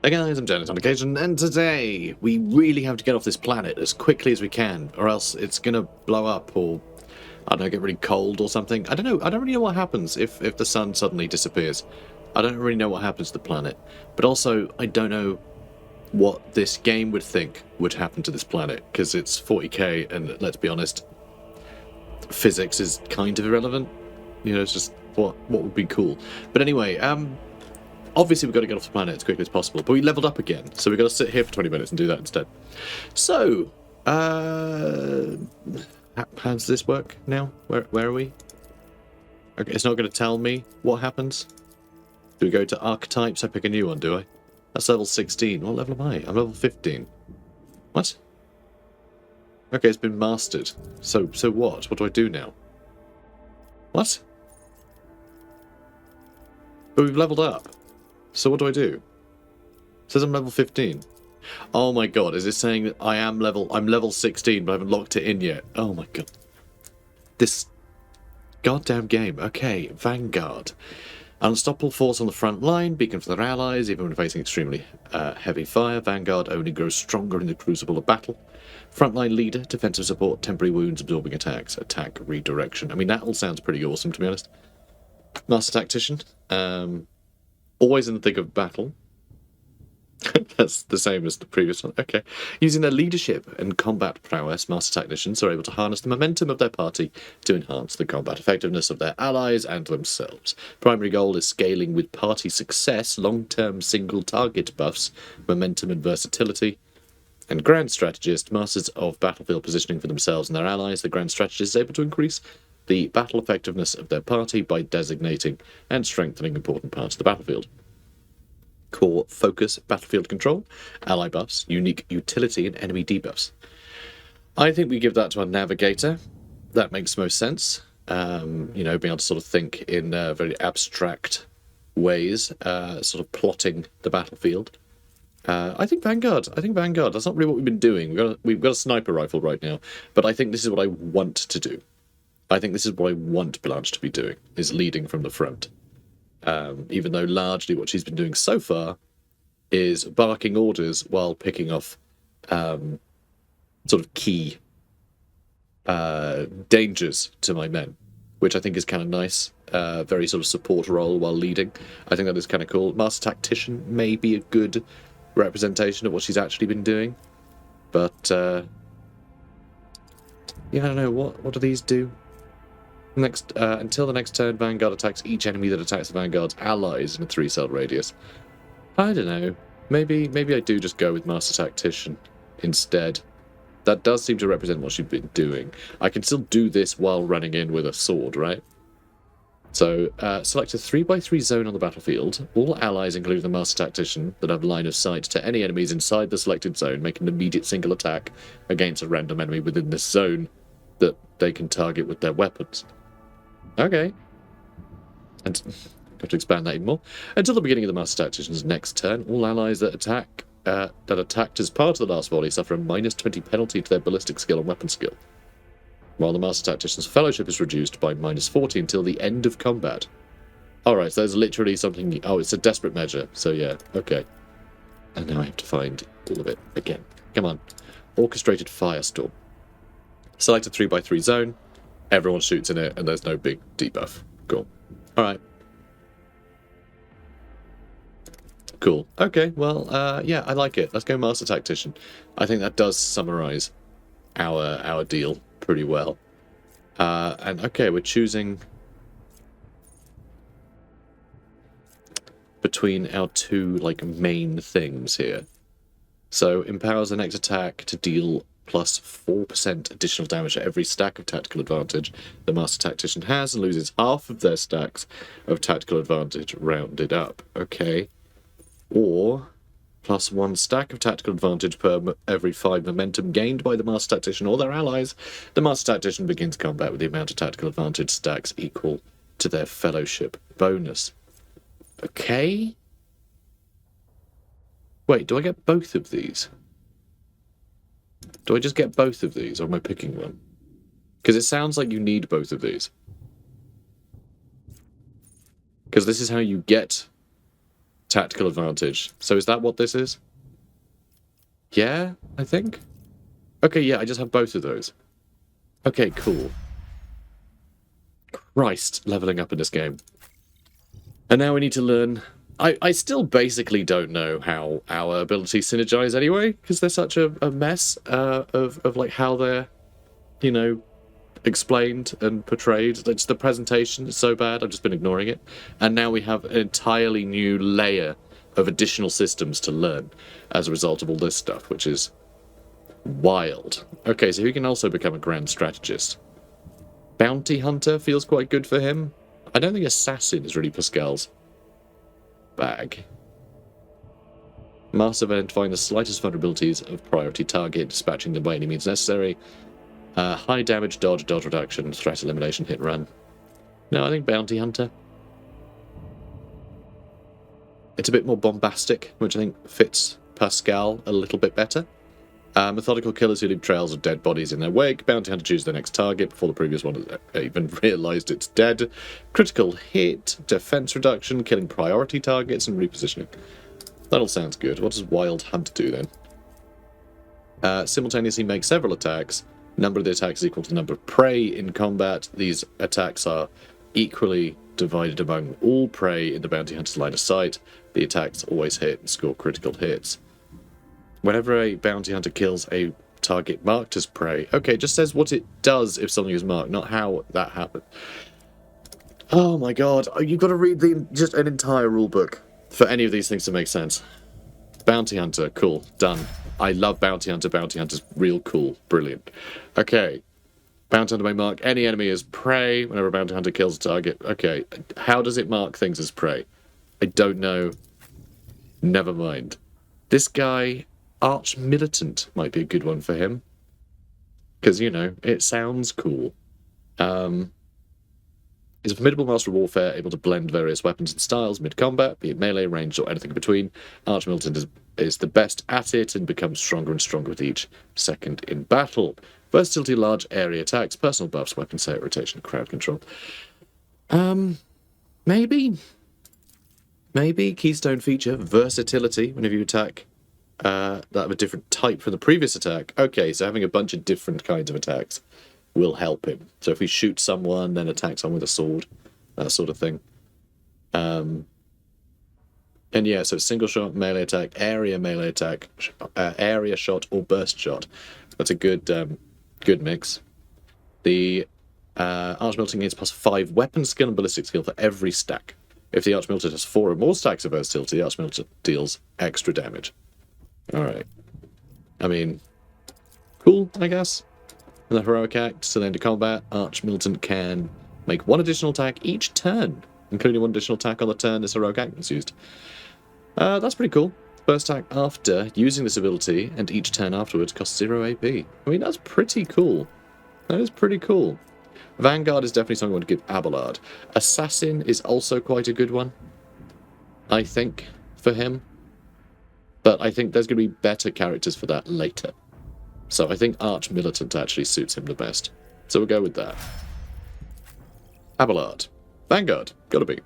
Again, I'm Janet on occasion, and today we really have to get off this planet as quickly as we can, or else it's gonna blow up, or I don't know, get really cold or something. I don't know. I don't really know what happens if the sun suddenly disappears. I don't really know what happens to the planet, but also I don't know what this game would think would happen to this planet because it's 40k, and let's be honest, physics is kind of irrelevant. You know, it's just what would be cool. But anyway, obviously we've got to get off the planet as quickly as possible, but we leveled up again, so we've got to sit here for 20 minutes and do that instead. So, how does this work now? Where are we? Okay, it's not going to tell me what happens. Do we go to archetypes? I pick a new one, do I? That's level 16. What level am I? I'm level 15. What? Okay, it's been mastered. So what? What do I do now? What? But we've leveled up. So what do I do? It says I'm level 15. Oh my god, is it saying that I'm level 16, but I haven't locked it in yet? Oh my god. This goddamn game. Okay, Vanguard. Unstoppable force on the front line, beacon for their allies, even when facing extremely heavy fire. Vanguard only grows stronger in the crucible of battle. Frontline leader, defensive support, temporary wounds, absorbing attacks, attack redirection. I mean, that all sounds pretty awesome, to be honest. Master Tactician. Always in the thick of battle. That's the same as the previous one. Okay. Using their leadership and combat prowess, Master Tacticians are able to harness the momentum of their party to enhance the combat effectiveness of their allies and themselves. Primary goal is scaling with party success, long-term single target buffs, momentum and versatility. And Grand Strategist, masters of battlefield positioning for themselves and their allies. The Grand Strategist is able to increase the battle effectiveness of their party by designating and strengthening important parts of the battlefield. Core focus, battlefield control, ally buffs, unique utility, and enemy debuffs. I think we give that to our navigator. That makes most sense. You know, being able to sort of think in very abstract ways, sort of plotting the battlefield. I think Vanguard. That's not really what we've been doing. We've got a sniper rifle right now, but I think this is what I want to do. I think this is what I want Blanche to be doing, is leading from the front. Even though largely what she's been doing so far is barking orders while picking off sort of key dangers to my men, which I think is kind of nice. Very sort of support role while leading. I think that is kind of cool. Master Tactician may be a good representation of what she's actually been doing, but yeah, I don't know. What do these do? Until the next turn, Vanguard attacks each enemy that attacks the Vanguard's allies in a 3-cell radius. I don't know. Maybe I do just go with Master Tactician instead. That does seem to represent what she's been doing. I can still do this while running in with a sword, right? So, select a 3x3 zone on the battlefield. All allies, including the Master Tactician, that have line of sight to any enemies inside the selected zone, make an immediate single attack against a random enemy within this zone that they can target with their weapons. Okay. And got to expand that even more. Until the beginning of the Master Tactician's next turn, all allies that attacked as part of the last volley suffer a -20 penalty to their ballistic skill and weapon skill, while the Master Tactician's fellowship is reduced by -40 until the end of combat. Alright, so there's literally something... Oh, it's a desperate measure, so yeah, okay. And now I have to find all of it again. Come on. Orchestrated Firestorm. Select a 3x3 zone. Everyone shoots in it, and there's no big debuff. Cool. Alright. Cool. Okay, well, yeah, I like it. Let's go Master Tactician. I think that does summarize our deal pretty well. And okay, we're choosing between our two, like, main things here. So, empowers the next attack to deal plus 4% additional damage at every stack of tactical advantage the Master Tactician has, and loses half of their stacks of tactical advantage rounded up. Okay. Or plus 1 stack of tactical advantage per every 5 momentum gained by the Master Tactician or their allies. The Master Tactician begins combat with the amount of tactical advantage stacks equal to their fellowship bonus. Okay. Wait, do I get both of these? Do I just get both of these, or am I picking one? Because it sounds like you need both of these. Because this is how you get Tactical advantage. So is that what this is? Yeah, I think. Okay, yeah, I just have both of those. Okay, cool. Christ, leveling up in this game. And now we need to learn... I still basically don't know how our abilities synergize anyway, because they're such a mess of like how they're, you know, explained and portrayed. It's the presentation is so bad, I've just been ignoring it. And now we have an entirely new layer of additional systems to learn as a result of all this stuff, which is wild. Okay, so he can also become a grand strategist. Bounty Hunter feels quite good for him. I don't think Assassin is really Pascal's bag. Master of identifying the slightest vulnerabilities of priority target, dispatching them by any means necessary. High damage, dodge reduction, threat elimination, hit run. No, I think Bounty Hunter. It's a bit more bombastic, which I think fits Pascal a little bit better. Methodical killers who leave trails of dead bodies in their wake. Bounty hunter chooses their next target before the previous one has even realised it's dead. Critical hit, defense reduction, killing priority targets, and repositioning. That all sounds good. What does Wild Hunt do then? Simultaneously make several attacks. Number of the attacks is equal to the number of prey in combat. These attacks are equally divided among all prey in the bounty hunter's line of sight. The attacks always hit and score critical hits. Whenever a bounty hunter kills a target marked as prey... Okay, it just says what it does if something is marked, not how that happened. Oh my god, you've got to read just an entire rulebook for any of these things to make sense. Bounty hunter, cool, done. I love bounty hunter. Bounty hunter's real cool, brilliant. Okay, bounty hunter may mark any enemy as prey whenever a bounty hunter kills a target. Okay, how does it mark things as prey? I don't know. Never mind. This guy... Arch Militant might be a good one for him. Because, you know, it sounds cool. He's a formidable master of warfare, able to blend various weapons and styles mid-combat, be it melee, ranged, or anything in between. Arch Militant is the best at it and becomes stronger and stronger with each second in battle. Versatility, large area attacks, personal buffs, weapon set, rotation, crowd control. Maybe keystone feature, versatility, whenever you attack. That of a different type from the previous attack. Okay, so having a bunch of different kinds of attacks will help him. So if we shoot someone, then attack someone with a sword, that sort of thing. And yeah, so single shot, melee attack, area melee attack, area shot, or burst shot. That's a good mix. The Archmilton gains +5 weapon skill and ballistic skill for every stack. If the Archmilton has 4 or more stacks of versatility, the Archmilton deals extra damage. Alright. I mean, cool, I guess. In the heroic act, to the end of combat, Arch Militant can make 1 additional attack each turn, including 1 additional attack on the turn this heroic act is used. That's pretty cool. First attack after using this ability, and each turn afterwards costs 0 AP. I mean, that's pretty cool. That is pretty cool. Vanguard is definitely something I want to give Abelard. Assassin is also quite a good one, I think, for him. But I think there's going to be better characters for that later. So I think Arch Militant actually suits him the best. So we'll go with that. Abelard. Vanguard. Gotta be.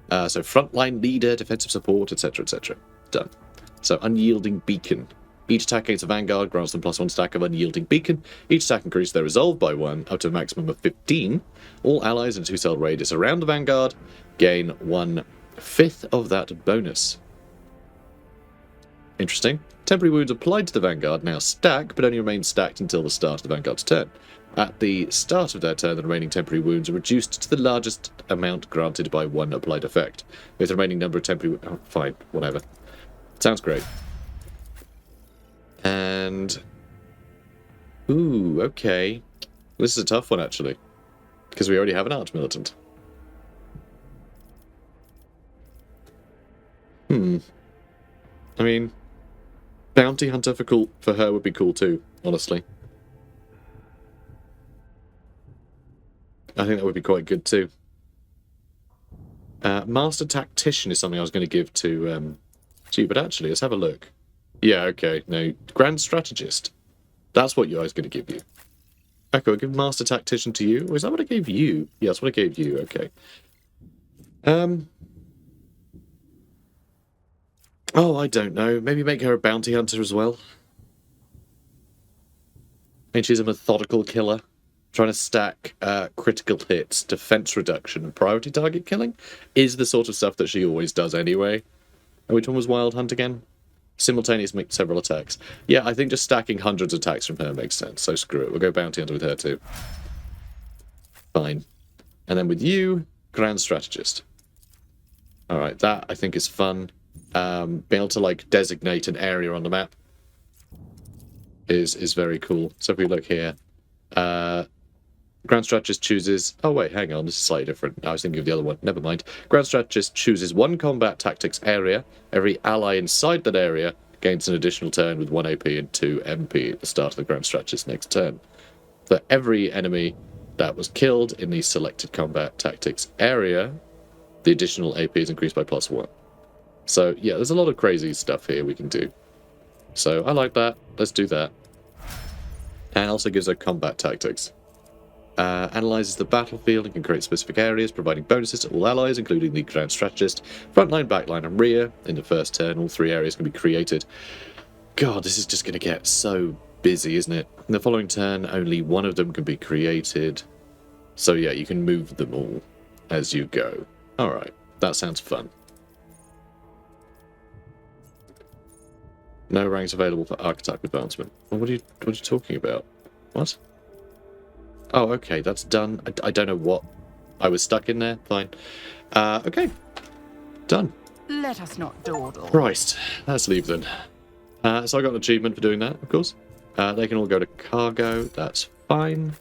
So frontline leader, defensive support, etc, etc. Done. So Unyielding Beacon. Each attack against a Vanguard grants them +1 stack of Unyielding Beacon. Each attack increases their resolve by 1, up to a maximum of 15. All allies in a 2-cell radius around the Vanguard gain 1/5 of that bonus. Interesting. Temporary wounds applied to the Vanguard now stack, but only remain stacked until the start of the Vanguard's turn. At the start of their turn, the remaining temporary wounds are reduced to the largest amount granted by 1 applied effect. If the remaining number of temporary... Oh, fine, whatever. Sounds great. And... Ooh, okay. This is a tough one, actually. Because we already have an Arch Militant. I mean... Bounty Hunter for her would be cool too, honestly. I think that would be quite good too. Master Tactician is something I was going to give to you, but actually, let's have a look. Yeah, okay, no. Grand Strategist. That's what I was going to give you. Okay, I'll give Master Tactician to you. Or is that what I gave you? Yeah, that's what I gave you, okay. Oh, I don't know. Maybe make her a bounty hunter as well. I mean, she's a methodical killer. Trying to stack critical hits, defense reduction, and priority target killing is the sort of stuff that she always does anyway. And which one was Wild Hunt again? Simultaneous make several attacks. Yeah, I think just stacking hundreds of attacks from her makes sense, so screw it. We'll go bounty hunter with her too. Fine. And then with you, Grand Strategist. Alright, that I think is fun. Being able to like designate an area on the map is very cool. So if we look here, Grand Strategist chooses... Oh wait, hang on, this is slightly different. I was thinking of the other one. Never mind. Grand Strategist chooses one combat tactics area. Every ally inside that area gains an additional turn with 1 AP and 2 MP at the start of the Grand Strategist's next turn. For every enemy that was killed in the selected combat tactics area, the additional AP is increased by +1. So yeah, there's a lot of crazy stuff here we can do. So I like that. Let's do that. And also gives her combat tactics. Analyzes the battlefield and can create specific areas, providing bonuses to all allies, including the Grand Strategist. Frontline, backline, and rear. In the first turn, all 3 areas can be created. God, this is just going to get so busy, isn't it? In the following turn, only one of them can be created. So yeah, you can move them all as you go. Alright, that sounds fun. No ranks available for archetype advancement. Well, what are you talking about? What? Oh, okay, that's done. I don't know what. I was stuck in there. Fine. Okay. Done. Let us not dawdle. Christ. Let's leave then. So I got an achievement for doing that, of course. They can all go to cargo. That's fine.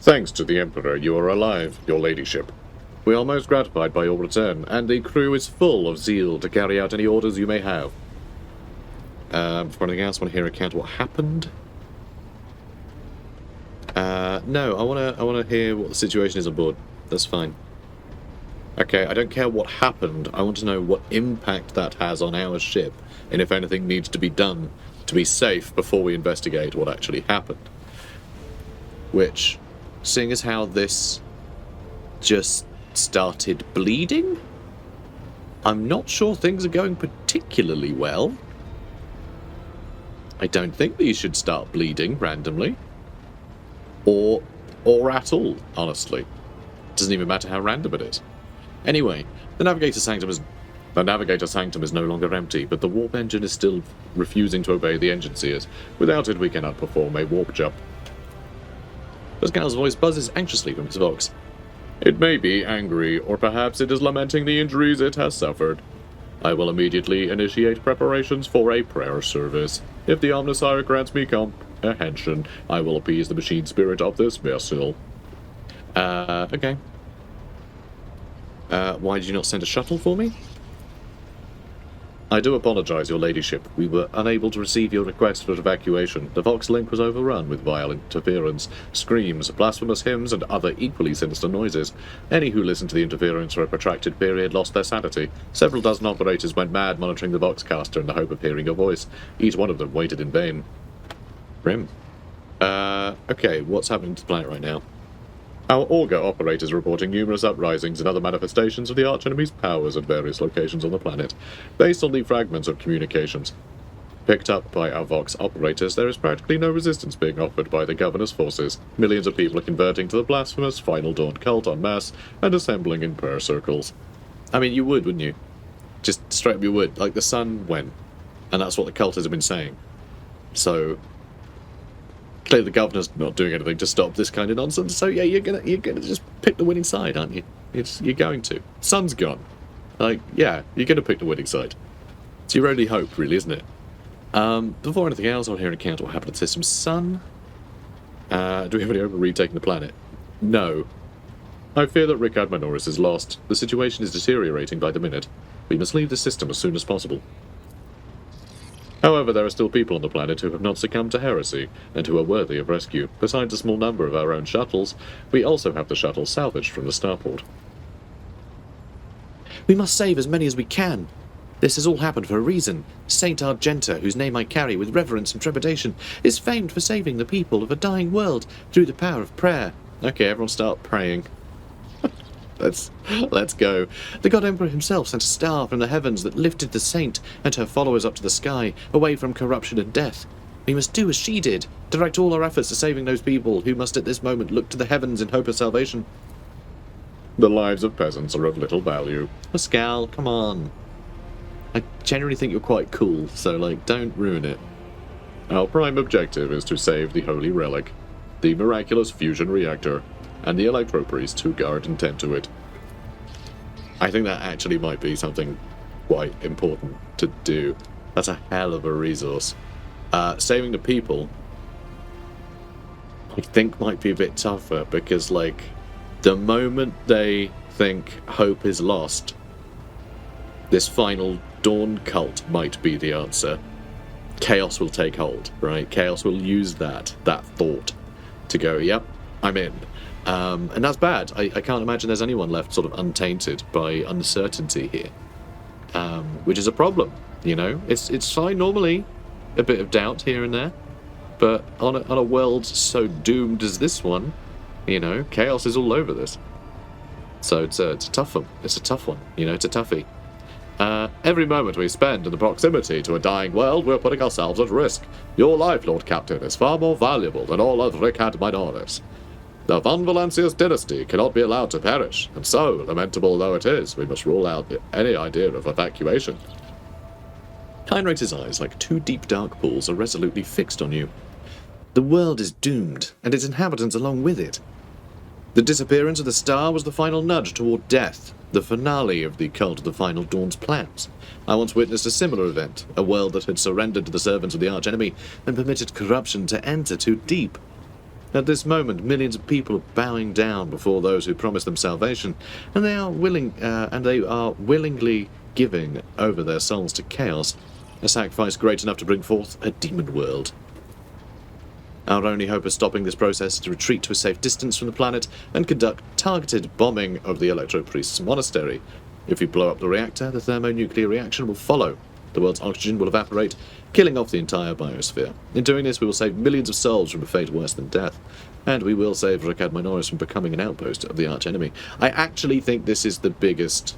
Thanks to the Emperor, you are alive, your ladyship. We are most gratified by your return, and the crew is full of zeal to carry out any orders you may have. For anything else, want to hear a account of what happened? No, I wanna hear what the situation is aboard. That's fine. Okay, I don't care what happened. I want to know what impact that has on our ship, and if anything needs to be done to be safe before we investigate what actually happened. Which, seeing as how this just started bleeding, I'm not sure things are going particularly well. I don't think these should start bleeding randomly. Or at all, honestly. Doesn't even matter how random it is. Anyway, the Navigator Sanctum is no longer empty, but the warp engine is still refusing to obey the engine seers. Without it, we cannot perform a warp jump. Pascal's voice buzzes anxiously from his Vox. It may be angry, or perhaps it is lamenting the injuries it has suffered. I will immediately initiate preparations for a prayer service. If the Omnissiah grants me comprehension, I will appease the machine spirit of this vessel. Okay. Why did you not send a shuttle for me? I do apologize, your ladyship. We were unable to receive your request for evacuation. The Vox link was overrun with violent interference, screams, blasphemous hymns, and other equally sinister noises. Any who listened to the interference for a protracted period lost their sanity. Several dozen operators went mad monitoring the Voxcaster in the hope of hearing your voice. Each one of them waited in vain. Grim. Okay, what's happening to the planet right now? Our Augur operators are reporting numerous uprisings and other manifestations of the archenemy's powers at various locations on the planet. Based on the fragments of communications picked up by our Vox operators, there is practically no resistance being offered by the Governor's forces. Millions of people are converting to the blasphemous Final Dawn cult en masse and assembling in prayer circles. I mean, you would, wouldn't you? Just straight up you would. Like, the sun went. And that's what the cultists have been saying. So clearly the governor's not doing anything to stop this kind of nonsense, so yeah, you're gonna just pick the winning side, aren't you? You're going to. Sun's gone. Like, yeah, you're gonna pick the winning side. It's your only hope, really, isn't it? Before anything else, I'll hear an account of what happened to System Sun. Do we have any hope of retaking the planet? No. I fear that Rick Adminoris is lost. The situation is deteriorating by the minute. We must leave the system as soon as possible. However, there are still people on the planet who have not succumbed to heresy, and who are worthy of rescue. Besides a small number of our own shuttles, we also have the shuttle salvaged from the starport. We must save as many as we can. This has all happened for a reason. Saint Argenta, whose name I carry with reverence and trepidation, is famed for saving the people of a dying world through the power of prayer. Okay, everyone start praying. Let's go. The God Emperor himself sent a star from the heavens that lifted the saint and her followers up to the sky, away from corruption and death. We must do as she did, direct all our efforts to saving those people who must at this moment look to the heavens in hope of salvation. The lives of peasants are of little value. Pascal, come on. I genuinely think you're quite cool, so, like, don't ruin it. Our prime objective is to save the Holy Relic, the miraculous fusion reactor, and the electro-priest who guard and tend to it. I think that actually might be something quite important to do. That's a hell of a resource. Saving the people, I think, might be a bit tougher, because, like, the moment they think hope is lost, this final dawn cult might be the answer. Chaos will take hold, right? Chaos will use that thought to go, yep, I'm in. And that's bad. I can't imagine there's anyone left sort of untainted by uncertainty here, which is a problem, you know? It's fine normally, a bit of doubt here and there, but on a world so doomed as this one, you know, chaos is all over this. So it's a tough one. It's a tough one, you know, it's a toughie. Every moment we spend in the proximity to a dying world, we're putting ourselves at risk. Your life, Lord Captain, is far more valuable than all other Owlcat minores. The Von Valancius dynasty cannot be allowed to perish, and so, lamentable though it is, we must rule out any idea of evacuation. Heinrich's eyes, like two deep dark pools, are resolutely fixed on you. The world is doomed, and its inhabitants along with it. The disappearance of the star was the final nudge toward death, the finale of the Cult of the Final Dawn's plans. I once witnessed a similar event, a world that had surrendered to the servants of the archenemy and permitted corruption to enter too deep. At this moment, millions of people are bowing down before those who promised them salvation, and they are willingly giving over their souls to chaos, a sacrifice great enough to bring forth a demon world. Our only hope of stopping this process is to retreat to a safe distance from the planet and conduct targeted bombing of the Electro-Priest's monastery. If we blow up the reactor, the thermonuclear reaction will follow. The world's oxygen will evaporate, killing off the entire biosphere. In doing this, we will save millions of souls from a fate worse than death, and we will save Owlcat Minoris from becoming an outpost of the archenemy. I actually think this is the biggest...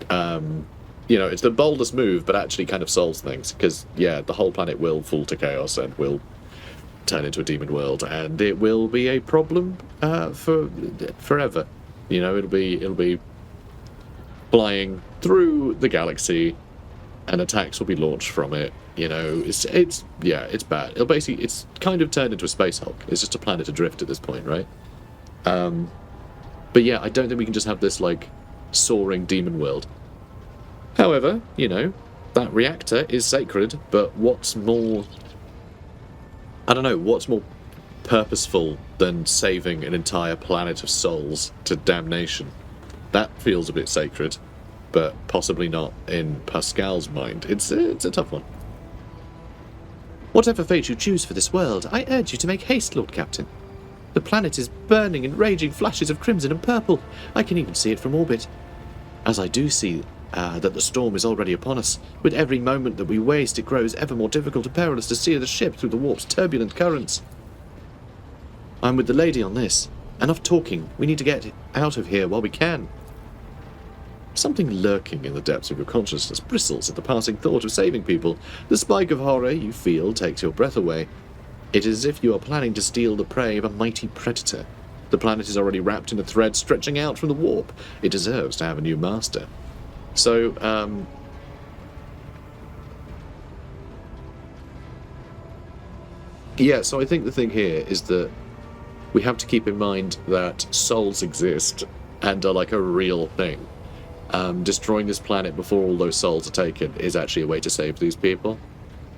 you know, it's the boldest move, but actually kind of solves things, because, yeah, the whole planet will fall to chaos and will turn into a demon world, and it will be a problem for forever. You know, it'll be flying through the galaxy, and attacks will be launched from it. You know, it's bad. It's kind of turned into a space hulk. It's just a planet adrift at this point, right? But yeah, I don't think we can just have this like soaring demon world. However, you know, that reactor is sacred, but what's more... I don't know, what's more purposeful than saving an entire planet of souls to damnation? That feels a bit sacred, but possibly not in Pascal's mind. It's a tough one. Whatever fate you choose for this world, I urge you to make haste, Lord Captain. The planet is burning in raging flashes of crimson and purple. I can even see it from orbit. As I do see that the storm is already upon us. With every moment that we waste, it grows ever more difficult and perilous to steer the ship through the warp's turbulent currents. I'm with the lady on this. Enough talking. We need to get out of here while we can. Something lurking in the depths of your consciousness bristles at the passing thought of saving people. The spike of horror you feel takes your breath away. It is as if you are planning to steal the prey of a mighty predator. The planet is already wrapped in a thread stretching out from the warp. It deserves to have a new master. So, yeah, so I think the thing here is that we have to keep in mind that souls exist and are like a real thing. Destroying this planet before all those souls are taken is actually a way to save these people.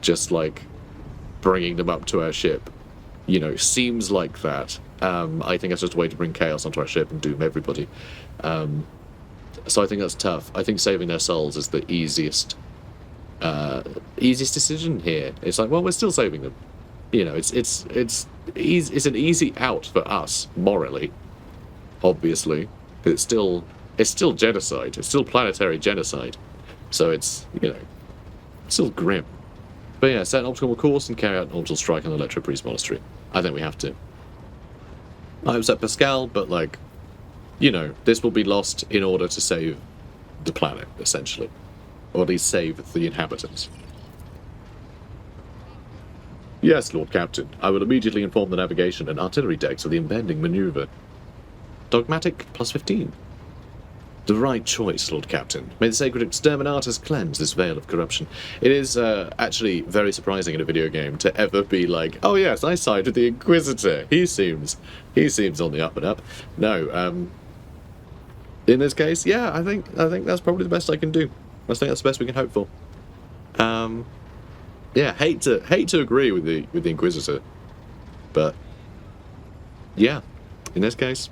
Just like bringing them up to our ship, you know, seems like that. I think that's just a way to bring chaos onto our ship and doom everybody. So I think that's tough. I think saving their souls is the easiest decision here. It's like, well, we're still saving them. You know, it's an easy out for us morally. Obviously, it's still it's still genocide. It's still planetary genocide. So it's, you know, still grim. But yeah, set an optimal course and carry out an orbital strike on the Electro Priest Monastery. I think we have to. I was at Pascal, but like, you know, this will be lost in order to save the planet, essentially. Or at least save the inhabitants. Yes, Lord Captain. I will immediately inform the navigation and artillery decks of the impending maneuver. Dogmatic +15. The right choice, Lord Captain. May the sacred exterminatus cleanse this veil of corruption. It is actually very surprising in a video game to ever be like, oh yes, I side with the Inquisitor. He seems on the up and up. No, in this case, yeah, I think that's probably the best I can do. I think that's the best we can hope for. Yeah, hate to agree with the Inquisitor, but yeah, in this case.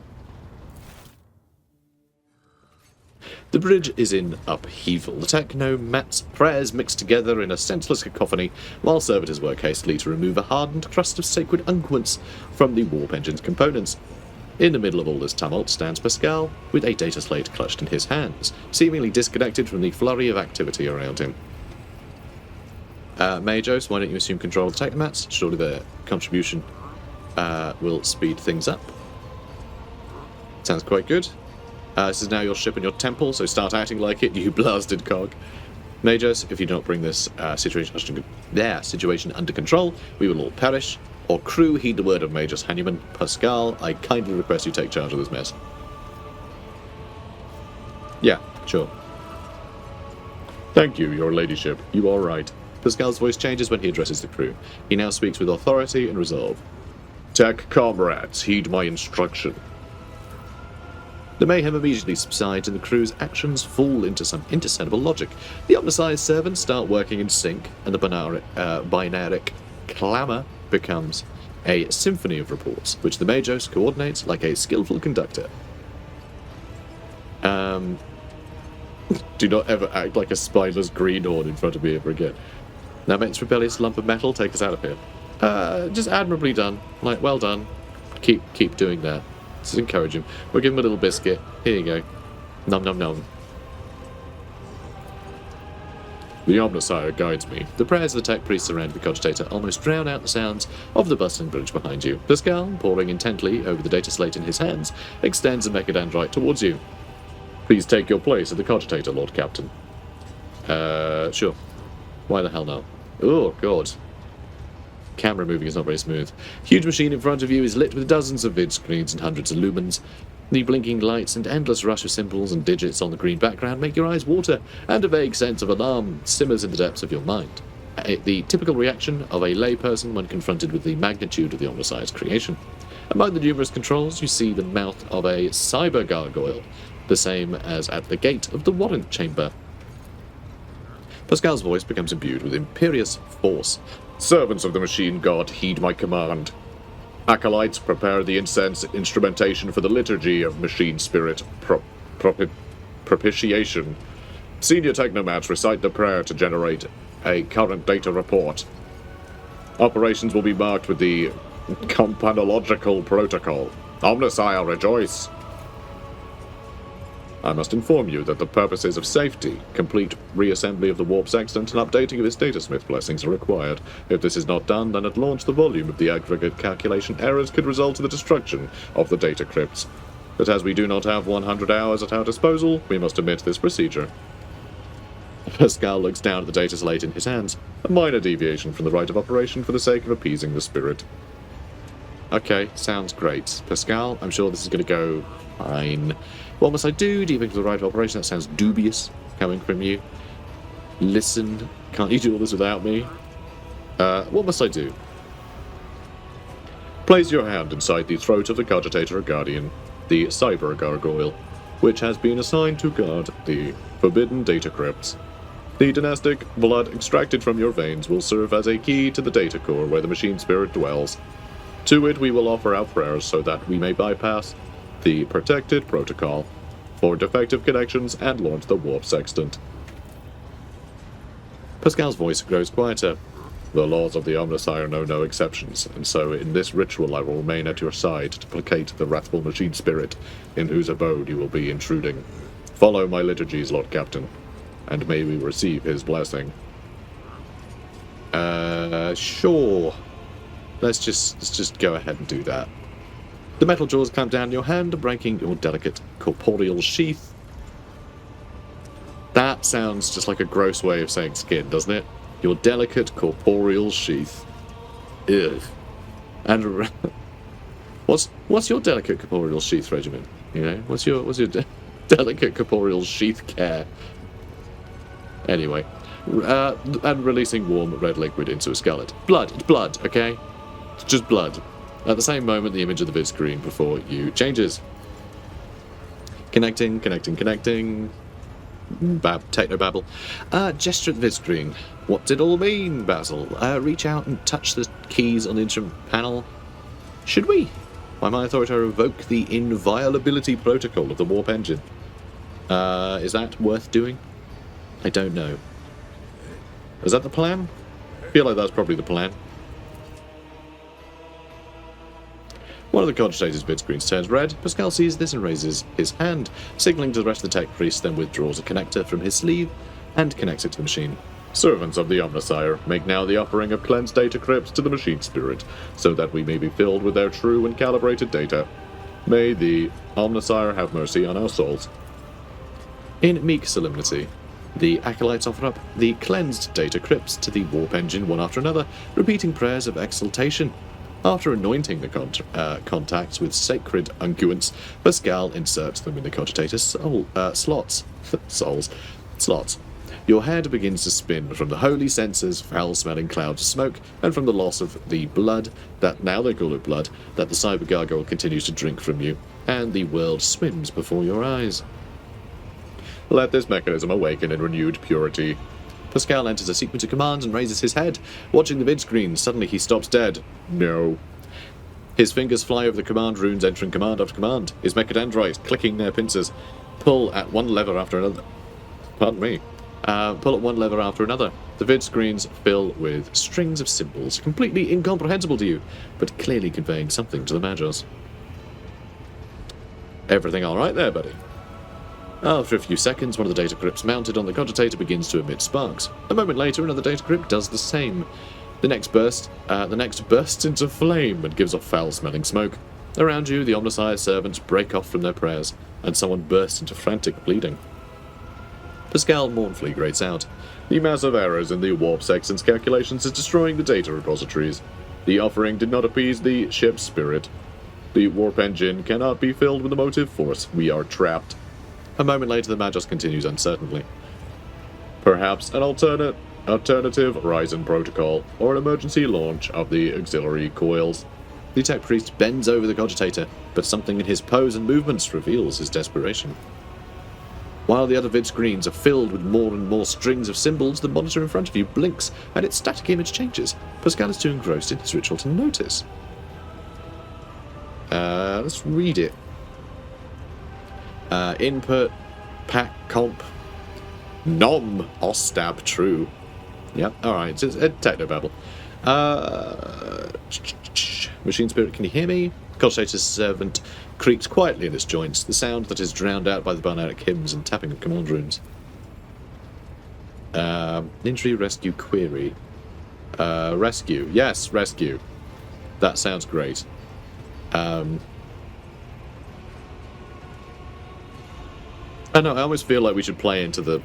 The bridge is in upheaval. The technomat's prayers mix together in a senseless cacophony, while servitors work hastily to remove a hardened crust of sacred unguents from the warp engine's components. In the middle of all this tumult stands Pascal, with a data slate clutched in his hands, seemingly disconnected from the flurry of activity around him. Majos, why don't you assume control of the technomats? Surely their contribution will speed things up. Sounds quite good. This is now your ship and your temple, so start acting like it, you blasted cog. Majors, if you do not bring this situation under control, we will all perish. Or crew, heed the word of Majors Hanuman. Pascal, I kindly request you take charge of this mess. Yeah, sure. Thank you, your ladyship. You are right. Pascal's voice changes when he addresses the crew. He now speaks with authority and resolve. Tech comrades, heed my instruction. The mayhem immediately subsides and the crew's actions fall into some indiscernible logic. The omnisized servants start working in sync, and the binaric clamour becomes a symphony of reports, which the Majos coordinates like a skillful conductor. Do not ever act like a spineless greenhorn in front of me ever again. Now may this rebellious lump of metal take us out of here. Just admirably done. Like, well done. Keep doing that. Just encourage him. We'll give him a little biscuit. Here you go. Nom nom nom. The Omnisire guides me. The prayers of the tech priests around the cogitator almost drown out the sounds of the bustling bridge behind you. Pascal, poring intently over the data slate in his hands, extends a mechadendrite towards you. Please take your place at the cogitator, Lord Captain. Sure. Why the hell not? Oh, God. Camera moving is not very smooth. Huge machine in front of you is lit with dozens of vid screens and hundreds of lumens. The blinking lights and endless rush of symbols and digits on the green background make your eyes water, and a vague sense of alarm simmers in the depths of your mind. The typical reaction of a layperson when confronted with the magnitude of the Omnisire's creation. Among the numerous controls, you see the mouth of a cyber gargoyle, the same as at the gate of the warrant chamber. Pascal's voice becomes imbued with imperious force. Servants of the machine god, heed my command. Acolytes, prepare the incense instrumentation for the liturgy of machine spirit propitiation. Senior technomats recite the prayer to generate a current data report. Operations will be marked with the companological protocol. Omnisire, rejoice! I must inform you that the purposes of safety, complete reassembly of the warp sextant and updating of its datasmith blessings are required. If this is not done, then at launch the volume of the aggregate calculation errors could result in the destruction of the data crypts. But as we do not have 100 hours at our disposal, we must omit this procedure. Pascal looks down at the data slate in his hands, a minor deviation from the rite of operation for the sake of appeasing the spirit. Okay, sounds great. Pascal, I'm sure this is going to go fine. What must I do? Do you think of the rite of operation? That sounds dubious coming from you. Listen, can't you do all this without me? What must I do? Place your hand inside the throat of the cogitator guardian, the cyber gargoyle, which has been assigned to guard the forbidden data crypts. The dynastic blood extracted from your veins will serve as a key to the data core where the machine spirit dwells. To it we will offer our prayers so that we may bypass the protected protocol for defective connections and launch the warp sextant. Pascal's voice grows quieter. The laws of the Omnisire know no exceptions, and so in this ritual I will remain at your side to placate the wrathful machine spirit in whose abode you will be intruding. Follow my liturgies, Lord Captain, and may we receive his blessing. Sure. Let's just go ahead and do that. The metal jaws clamp down your hand, breaking your delicate corporeal sheath. That sounds just like a gross way of saying skin, doesn't it? Your delicate corporeal sheath. Ugh. And what's your delicate corporeal sheath regimen? You know, what's your delicate corporeal sheath care? Anyway, and releasing warm red liquid into a scarlet. Blood. It's blood. Okay, it's just blood. At the same moment, the image of the vid screen before you changes. Connecting. Technobabble. Gesture at the vid screen. What did it all mean, Basil? Reach out and touch the keys on the instrument panel. Should we? By my authority, I revoke the inviolability protocol of the warp engine. Is that worth doing? I don't know. Is that the plan? I feel like that's probably the plan. One of the cogitator's vid screens turns red. Pascal sees this and raises his hand, signaling to the rest of the tech priest, then withdraws a connector from his sleeve and connects it to the machine. Servants of the Omnisire, make now the offering of cleansed data crypts to the machine spirit, so that we may be filled with their true and calibrated data. May the Omnisire have mercy on our souls. In meek solemnity, the acolytes offer up the cleansed data crypts to the warp engine one after another, repeating prayers of exaltation. After anointing the contacts with sacred unguents, Pascal inserts them in the cogitator's slots. Your head begins to spin from the holy censers, foul-smelling clouds of smoke, and from the loss of the blood, that now they call it blood, that the cyber gargoyle continues to drink from you, and the world swims before your eyes. Let this mechanism awaken in renewed purity. Pascal enters a sequence of commands and raises his head. Watching the vid screen, suddenly he stops dead. No. His fingers fly over the command runes, entering command after command. His mechadendrites clicking their pincers. Pull at one lever after another. Pardon me. Pull at one lever after another. The vid screens fill with strings of symbols, completely incomprehensible to you, but clearly conveying something to the Magos. Everything all right there, buddy? After a few seconds, one of the data crypts mounted on the cogitator begins to emit sparks. A moment later, another data crypt does the same. The next bursts into flame and gives off foul-smelling smoke. Around you, the Omnisire servants break off from their prayers, and someone bursts into frantic bleeding. Pascal mournfully grates out. The massive errors in the warp sextant's calculations is destroying the data repositories. The offering did not appease the ship's spirit. The warp engine cannot be filled with the motive force. We are trapped. A moment later, the Magos continues uncertainly. Perhaps an alternative Ryzen protocol, or an emergency launch of the auxiliary coils. The tech priest bends over the cogitator, but something in his pose and movements reveals his desperation. While the other vid screens are filled with more and more strings of symbols, the monitor in front of you blinks, and its static image changes. Pascal is too engrossed in his ritual to notice. Let's read it. Input, pack, comp, nom, ostab, true. Yep, alright, it's a technobabble. Machine spirit, can you hear me? Cogitator's servant creaks quietly in its joints, the sound that is drowned out by the Barnaric hymns and tapping of command runes. Injury rescue query. Rescue. Yes, rescue. That sounds great. I know, I almost feel like we should play into the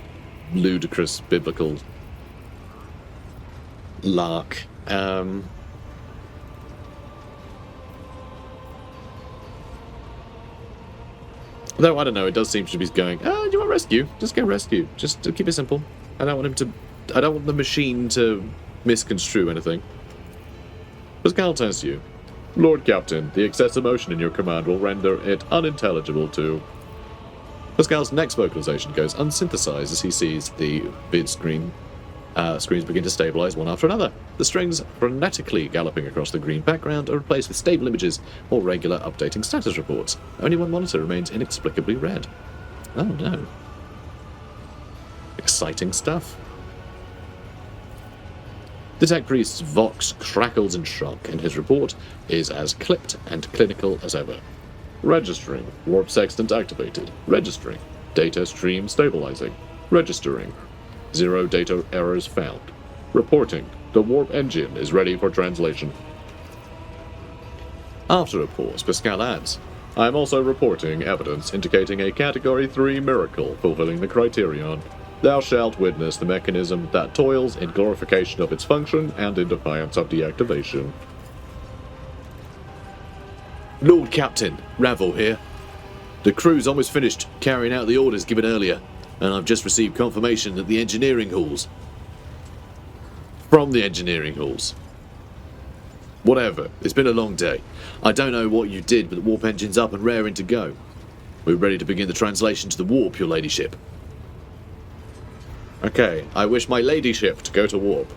ludicrous biblical lark. Though, I don't know, it does seem to be going, oh, you want rescue? Just go rescue. Just to keep it simple. I don't want the machine to misconstrue anything. Pascal turns to you. Lord Captain, the excessive motion in your command will render it unintelligible to... Pascal's next vocalization goes unsynthesized as he sees the vid screens begin to stabilize one after another. The strings frenetically galloping across the green background are replaced with stable images or regular updating status reports. Only one monitor remains inexplicably red. Oh no. Exciting stuff. The tech priest's vox crackles in shock, and his report is as clipped and clinical as ever. Registering. Warp sextant activated. Registering. Data stream stabilizing. Registering. 0 data errors found. Reporting. The warp engine is ready for translation. After a pause, Pascal adds, I am also reporting evidence indicating a Category 3 miracle fulfilling the criterion. Thou shalt witness the mechanism that toils in glorification of its function and in defiance of deactivation. Lord Captain, Ravel here. The crew's almost finished carrying out the orders given earlier, and I've just received confirmation that the engineering halls. From the engineering halls. Whatever, it's been a long day. I don't know what you did, but the warp engine's up and raring to go. We're ready to begin the translation to the warp, your ladyship. Okay, I wish my ladyship to go to warp.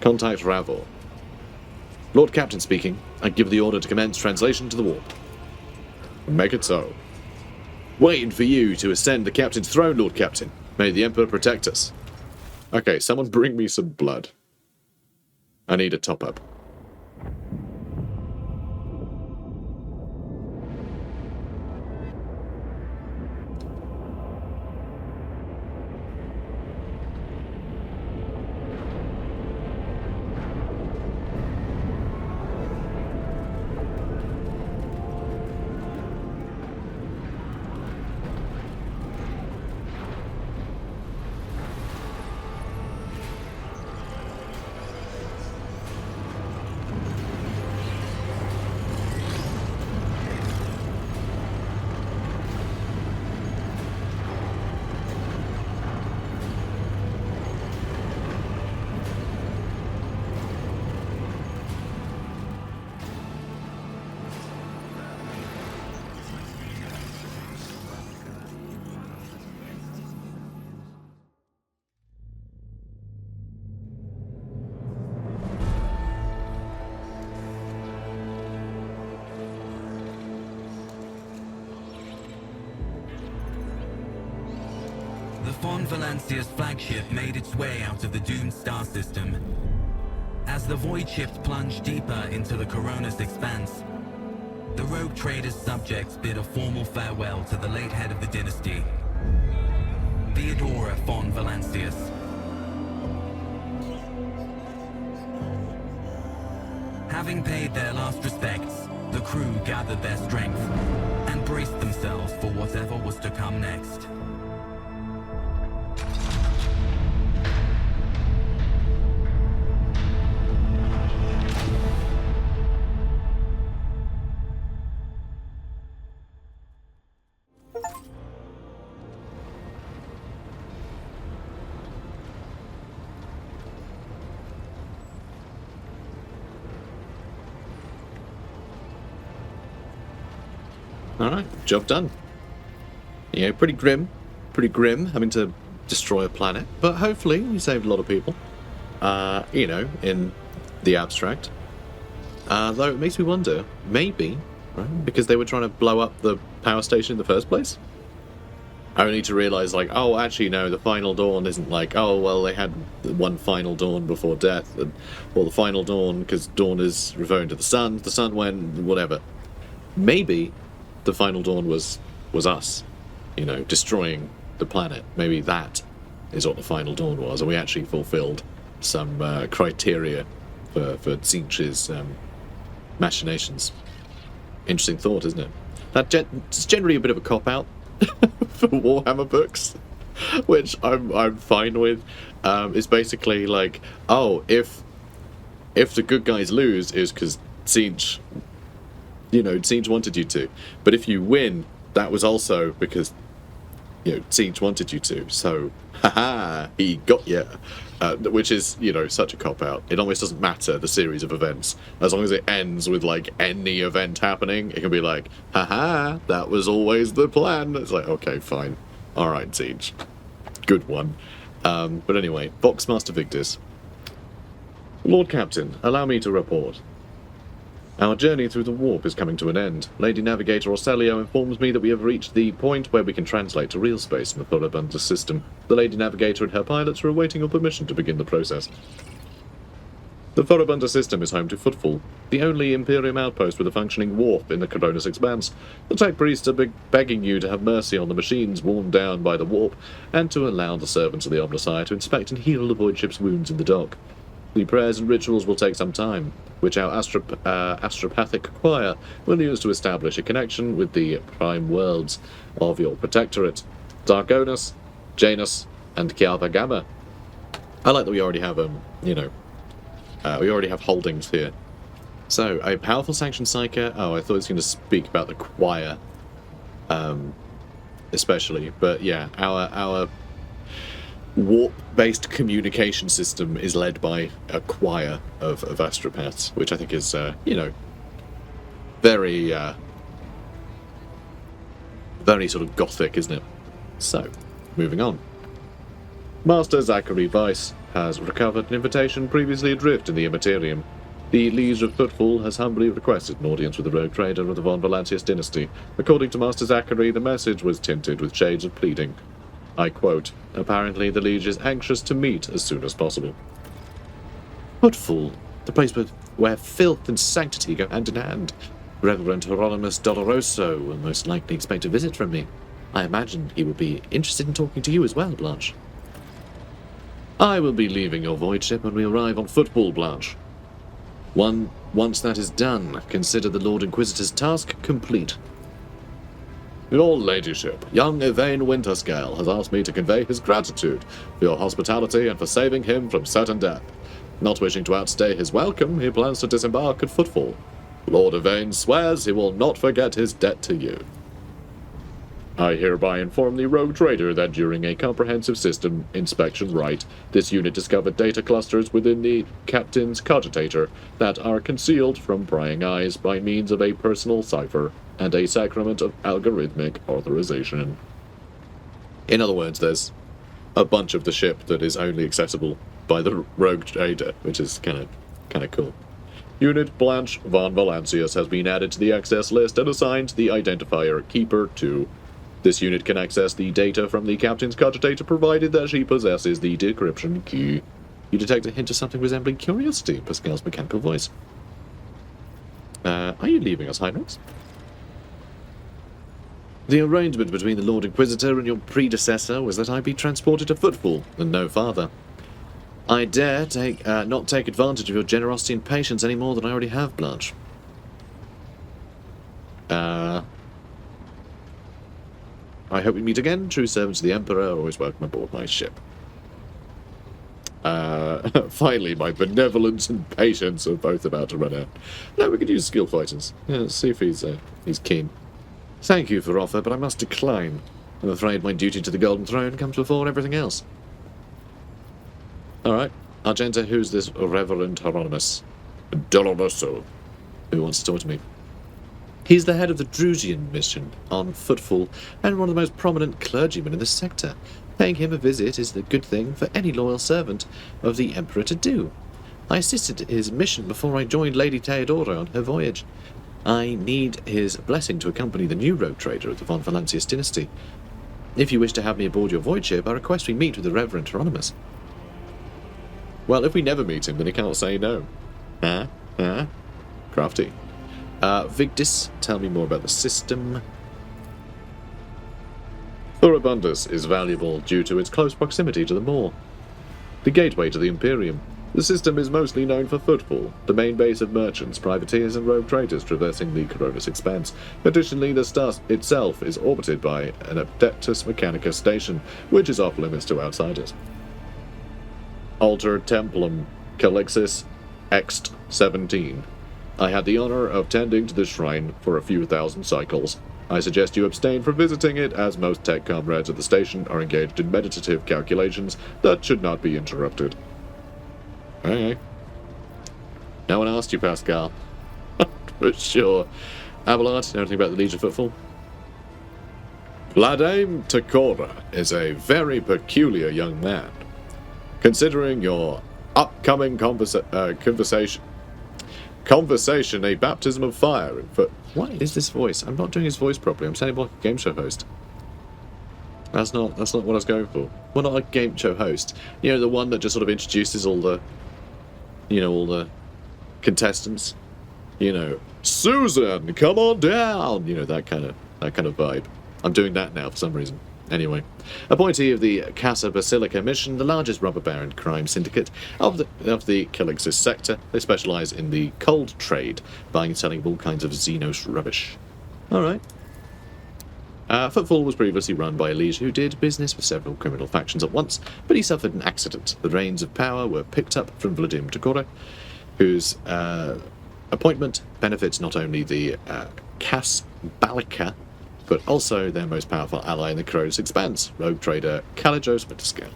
Contact Ravel. Lord Captain speaking. I give the order to commence translation to the warp. Make it so. Waiting for you to ascend the captain's throne, Lord Captain. May the Emperor protect us. Okay, someone bring me some blood. I need a top-up. The Von Valancia's flagship made its way out of the doomed star system. As the void shift plunged deeper into the Corona's expanse, the rogue trader's subjects bid a formal farewell to the late head of the dynasty, Theodora von Valancius. Having paid their last respects, the crew gathered their strength and braced themselves for whatever was to come next. Alright, job done. Yeah, pretty grim having to destroy a planet, but hopefully we saved a lot of people. You know, in the abstract. Though it makes me wonder, maybe, right, because they were trying to blow up the power station in the first place? Only to realise, like, oh, actually, no, the final dawn isn't like, oh, well, they had one final dawn before death, and, well, the final dawn, because dawn is referring to the sun went, whatever. Maybe the final dawn was us, you know, destroying the planet. Maybe that is what the final dawn was, and we actually fulfilled some criteria for Tzeentch's machinations. Interesting thought, isn't it? It's generally a bit of a cop-out for Warhammer books, which I'm fine with. It's basically like, oh, if the good guys lose, is because Tzeentch, you know, Tzeentch wanted you to. But if you win, that was also because, you know, Tzeentch wanted you to. So, haha, he got you. Which is, you know, such a cop-out. It almost doesn't matter, the series of events. As long as it ends with, like, any event happening, it can be like, haha, that was always the plan. It's like, okay, fine. Alright, Tzeentch. Good one. But anyway, Voxmaster Victus. Lord Captain, allow me to report. Our journey through the warp is coming to an end. Lady Navigator Orselio informs me that we have reached the point where we can translate to real space in the Thorabunda system. The Lady Navigator and her pilots are awaiting your permission to begin the process. The Furibunda system is home to Footfall, the only Imperium outpost with a functioning warp in the Coronis Expanse. The tech priests are begging you to have mercy on the machines worn down by the warp, and to allow the servants of the Omnissiah to inspect and heal the void ship's wounds in the dock. The prayers and rituals will take some time, which our astropathic choir will use to establish a connection with the prime worlds of your protectorate, Dargonus, Janus, and Kialva Gamma. I like that we already have, we already have holdings here. So, a powerful sanctioned psyker. Oh, I thought it was going to speak about the choir, especially. But yeah, our warp-based communication system is led by a choir of astropaths, which I think is, very, very sort of gothic, isn't it? So, moving on. Master Zachary Weiss has recovered an invitation previously adrift in the Immaterium. The Liege of Footfall has humbly requested an audience with the rogue trader of the Von Valancius dynasty. According to Master Zachary, the message was tinted with shades of pleading. I quote, "Apparently the Liege is anxious to meet as soon as possible." Footfall, the place where filth and sanctity go hand in hand. Reverend Hieronymus Doloroso will most likely expect a visit from me. I imagine he will be interested in talking to you as well, Blanche. I will be leaving your void ship when we arrive on Football, Blanche. Once that is done, consider the Lord Inquisitor's task complete. Your ladyship, young Yvain Winterscale has asked me to convey his gratitude for your hospitality and for saving him from certain death. Not wishing to outstay his welcome, he plans to disembark at Footfall. Lord Yvain swears he will not forget his debt to you. I hereby inform the rogue trader that during a comprehensive system inspection right, this unit discovered data clusters within the captain's cogitator that are concealed from prying eyes by means of a personal cipher and a sacrament of algorithmic authorization. In other words, there's a bunch of the ship that is only accessible by the rogue trader, which is kind of cool. Unit Blanche von Valancius has been added to the access list and assigned the identifier Keeper 2. This unit can access the data from the captain's cogitator provided that she possesses the decryption key. You detect a hint of something resembling curiosity in Pascal's mechanical voice. Are you leaving us, Heinrichs? The arrangement between the Lord Inquisitor and your predecessor was that I be transported to Footfall, and no farther. I dare not take advantage of your generosity and patience any more than I already have, Blanche. I hope we meet again. True servants of the Emperor are always welcome aboard my ship. Finally, my benevolence and patience are both about to run out. No, we could use skill fighters. Yeah, let's see if he's keen. Thank you for offer, but I must decline. I'm afraid my duty to the Golden Throne comes before everything else. Alright. Argenta, who's this Reverend Hieronymus? Doloroso. Who wants to talk to me? He's the head of the Drusian mission on Footfall and one of the most prominent clergymen in the sector. Paying him a visit is the good thing for any loyal servant of the Emperor to do. I assisted his mission before I joined Lady Theodora on her voyage. I need his blessing to accompany the new rogue trader of the Von Valancius dynasty. If you wish to have me aboard your void ship, I request we meet with the Reverend Hieronymus. Well, if we never meet him, then he can't say no. Crafty. Vigdis, tell me more about the system. Furibundus is valuable due to its close proximity to the Maw, the gateway to the Imperium. The system is mostly known for Footfall, the main base of merchants, privateers, and rogue traders traversing the Coronis Expanse. Additionally, the star itself is orbited by an Adeptus Mechanica station, which is off limits to outsiders. Alter Templum Calixis Ext 17. I had the honor of tending to this shrine for a few thousand cycles. I suggest you abstain from visiting it, as most tech comrades at the station are engaged in meditative calculations that should not be interrupted. Okay. No one asked you, Pascal. For sure. Abelard, know anything about the Legion of Footfall? Vladame Takora is a very peculiar young man. Considering your upcoming conversation, a baptism of fire. What is this voice? I'm not doing his voice properly. I'm sounding like a game show host. That's not what I was going for. Well, not a game show host. You know, the one that just sort of introduces all the You know, all the contestants. You know, Susan, come on down. You know, that kind of vibe. I'm doing that now for some reason. Anyway, appointee of the Casa Basilica mission, the largest robber baron crime syndicate of the Calixis sector. They specialise in the cold trade, buying and selling all kinds of Xenos rubbish. Alright. Footfall was previously run by a liege who did business with several criminal factions at once, but he suffered an accident. The reins of power were picked up from Vladimir Tokoro, whose appointment benefits not only the Cas Balika, but also their most powerful ally in the Corrodus Expanse, rogue trader Kalijos Metascale.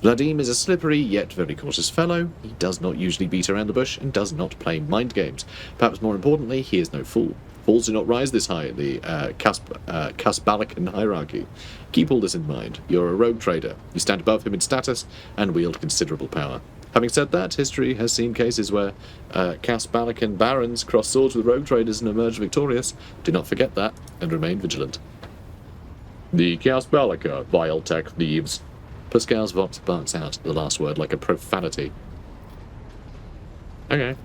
Vladim is a slippery yet very cautious fellow. He does not usually beat around the bush and does not play mind games. Perhaps more importantly, he is no fool. Fools do not rise this high in the Casbalican hierarchy. Keep all this in mind. You're a rogue trader. You stand above him in status and wield considerable power. Having said that, history has seen cases where Casbalican barons cross swords with rogue traders and emerge victorious. Do not forget that, and remain vigilant. The Casbalica, vile tech thieves. Pascal's vox barks out the last word like a profanity. Okay.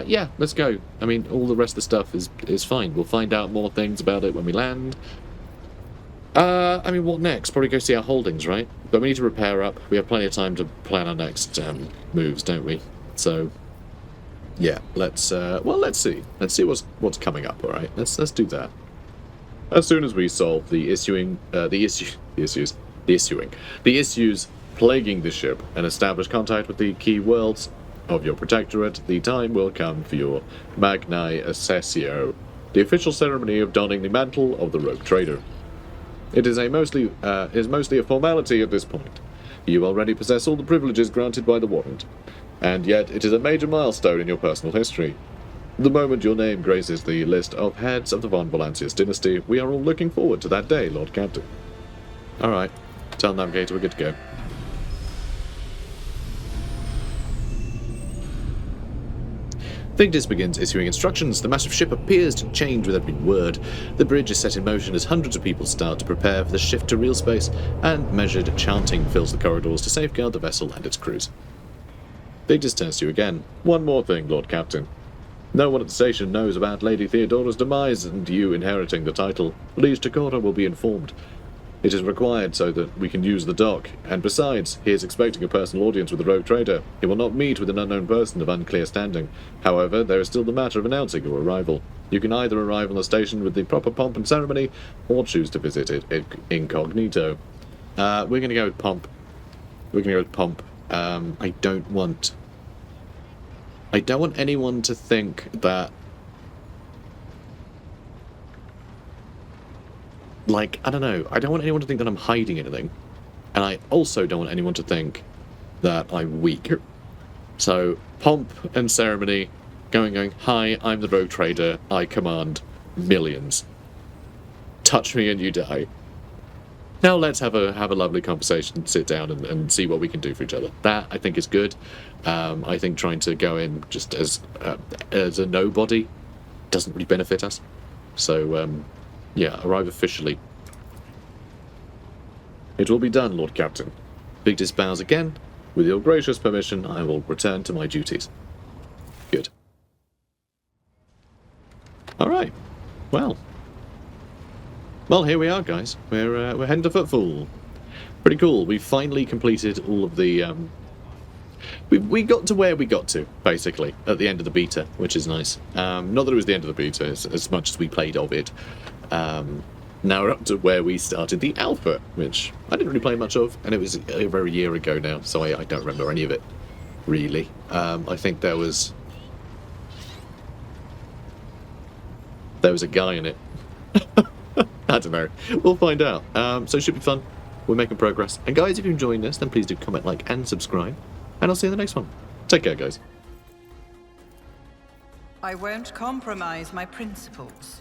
Yeah, let's go. I mean, all the rest of the stuff is fine. We'll find out more things about it when we land. I mean, what next? Probably go see our holdings, right? But we need to repair up. We have plenty of time to plan our next moves, don't we? So, yeah, let's see. Let's see what's coming up. All right, let's do that. As soon as we solve the issues plaguing the ship and establish contact with the key worlds of your protectorate, the time will come for your Magni Accessio, the official ceremony of donning the mantle of the rogue trader. It is mostly a formality at this point. You already possess all the privileges granted by the warrant, and yet it is a major milestone in your personal history. The moment your name graces the list of heads of the von Valancius dynasty, we are all looking forward to that day, Lord Captain. Alright, tell Navigator we're good to go. Vigdis begins issuing instructions. The massive ship appears to change with every word. The bridge is set in motion as hundreds of people start to prepare for the shift to real space, and measured chanting fills the corridors to safeguard the vessel and its crews. Vigdis turns to you again. One more thing, Lord Captain. No one at the station knows about Lady Theodora's demise and you inheriting the title. Liege Takora will be informed. It is required so that we can use the dock, and besides, he is expecting a personal audience with the rogue trader. He will not meet with an unknown person of unclear standing. However, there is still the matter of announcing your arrival. You can either arrive on the station with the proper pomp and ceremony, or choose to visit it incognito. We're going to go with pomp. I don't want anyone to think that, like, I don't know, I don't want anyone to think that I'm hiding anything. And I also don't want anyone to think that I'm weak. So, pomp and ceremony, going, hi, I'm the rogue trader, I command millions. Touch me and you die. Now let's have a lovely conversation, sit down and see what we can do for each other. That, I think, is good. I think trying to go in just as a nobody doesn't really benefit us. So, yeah, arrive officially. It will be done, Lord Captain. Vigdis bows again. With your gracious permission, I will return to my duties. Good. Alright. Well, here we are, guys. We're heading to Footfall. Pretty cool. We finally completed all of the... We got to where we got to, basically, at the end of the beta, which is nice. Not that it was the end of the beta, as much as we played of it. Now we're up to where we started the alpha, which I didn't really play much of, and it was over a year ago now, so I don't remember any of it, really. I think there was a guy in it. I don't know. We'll find out. So it should be fun. We're making progress. And guys, if you're enjoying this, then please do comment, like, and subscribe. And I'll see you in the next one. Take care, guys. I won't compromise my principles.